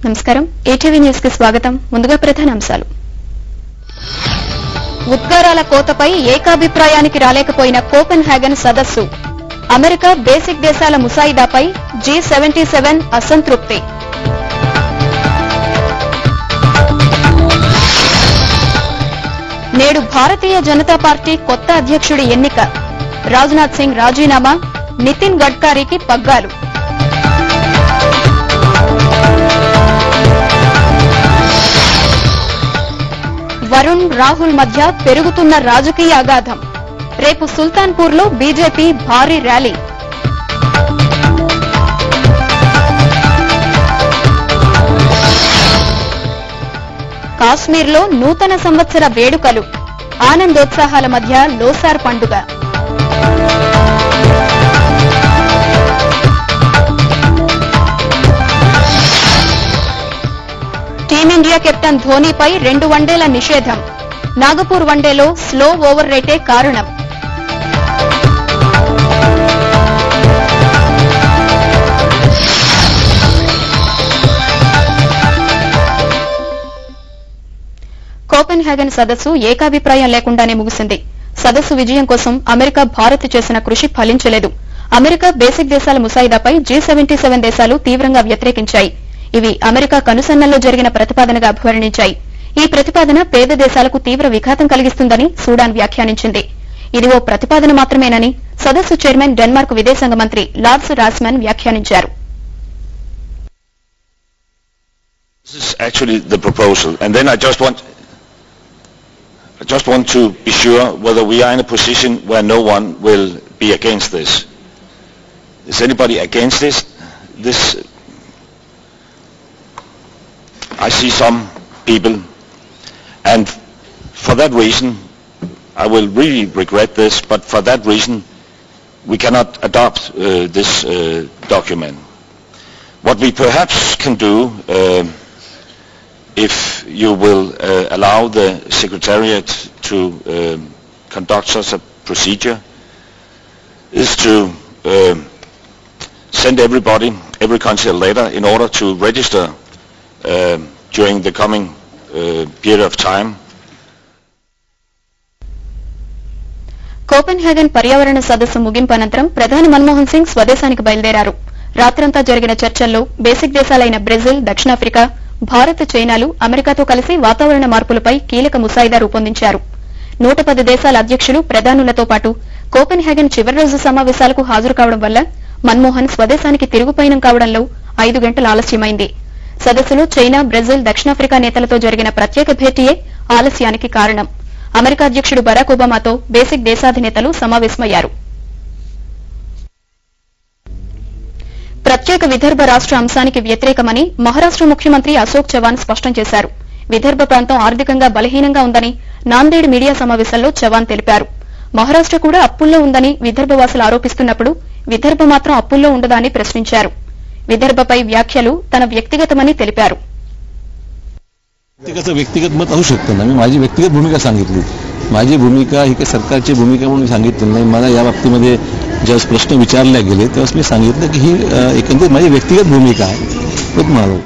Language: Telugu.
నమస్కారం ఏటీవీ న్యూస్ కి స్వాగతం ముందుగా ప్రధానాంశాలు ఉద్గారాల కోతపై ఏకాభిప్రాయానికి రాలేకపోయిన కోపెన్ హ్యాగన్ సదస్సు అమెరికా బేసిక్ దేశాల ముసాయిదాపై G77 అసంతృప్తి నేడు భారతీయ జనతా పార్టీ కొత్త అధ్యక్షుడి ఎన్నిక రాజ్నాథ్ సింగ్ రాజీనామా నితిన్ గడ్కరీకి పగ్గాలు వరుణ్ రాహుల్ మధ్య పెరుగుతున్న రాజకీయ అగాధం రేపు సుల్తాన్పూర్లో బీజేపీ భారీ ర్యాలీ కాశ్మీర్లో నూతన సంవత్సర వేడుకలు ఆనందోత్సాహాల మధ్య లోసార్ పండుగ టీమిండియా కెప్టెన్ ధోనీపై 2 వన్డేల నిషేధం నాగపూర్ వన్డేలో స్లో ఓవర్ రేటే కారణం కోపెన్ హ్యాగన్ సదస్సు ఏకాభిప్రాయం లేకుండానే ముగిసింది. సదస్సు విజయం కోసం అమెరికా భారత్ చేసిన కృషి ఫలించలేదు. అమెరికా బేసిక్ దేశాల ముసాయిదాపై G77 దేశాలు తీవ్రంగా వ్యతిరేకించాయి. ఇవి అమెరికా కనుసన్నల్లో జరిగిన ప్రతిపాదనగా అభివర్ణించాయి. ఈ ప్రతిపాదన పేద దేశాలకు తీవ్ర విఘాతం కలిగిస్తుందని సూడాన్ వ్యాఖ్యానించింది. ఇది ఓ ప్రతిపాదన మాత్రమేనని సదస్సు చైర్మన్ డెన్మార్క్ విదేశాంగ మంత్రి లార్స్ రాస్మన్ వ్యాఖ్యానించారు. This is actually the proposal, and then I just want to be sure whether we are in a position where no one will be against this. Is anybody against this? I see some people, and for that reason, I will really regret this, but for that reason, we cannot adopt this document. What we perhaps can do, if you will allow the Secretariat to conduct such a procedure, is to send every country a letter in order to register during the coming period of time. Copenhagen పర్యావరణ సదస్సు ముగింపు అనంతరం ప్రధాని మన్మోహన్ సింగ్ స్వదేశానికి బయలుదేరారు. రాత్రంతా జరిగిన చర్చల్లో బేసిక్ దేశాలైన బ్రెజిల్, దక్షిణాఫ్రికా, భారత్, చైనాలు అమెరికాతో కలిసి వాతావరణ మార్పులపై కీలక ముసాయిదా రూపొందించారు. 110 దేశాల అధ్యక్షులు, ప్రధానులతో పాటు కోపెన్ హ్యాగన్ చివరి రోజు సమావేశాలకు హాజరు కావడం వల్ల మన్మోహన్ స్వదేశానికి తిరుగుపయనం కావడంలో 5 గంటల ఆలస్యమైంది. సదస్సులో చైనా, బ్రెజిల్, దక్షిణాఫ్రికా నేతలతో జరిగిన ప్రత్యేక భేటీయే ఆలస్యానికి కారణం. అమెరికా అధ్యక్షుడు బరాక్ ఒబామాతో బేసిక్ దేశాధినేతలు సమావేశమయ్యారు. ప్రత్యేక విదర్భ రాష్ట్ర అంశానికి వ్యతిరేకమని మహారాష్ట్ర ముఖ్యమంత్రి అశోక్ చవాన్ స్పష్టం చేశారు. విదర్భ ప్రాంతం ఆర్థికంగా బలహీనంగా ఉందని నాందేడ్ మీడియా సమావేశంలో చవాన్ తెలిపారు. మహారాష్ట్ర కూడా అప్పుల్లో ఉందని విదర్భవాసులు ఆరోపిస్తున్నప్పుడు విదర్భ మాత్రం అప్పుల్లో ఉండదా అని ప్రశ్నించారు. विदर्भपై व्याख्यలు తన వ్యక్తిగతమని తెలిపారు. व्यक्तिगत मत असू शकतं ना. मी माझी व्यक्तिगत भूमिका सांगितली. माझी भूमिका ही काही सरकारची भूमिका म्हणून सांगितली नाही. मला या बाबतीमध्ये जेव्हा प्रश्न विचारले गेले तेव्हा मी सांगितलं की ही एकंदरीत माझी व्यक्तिगत भूमिका आहे. तो म्हणालो.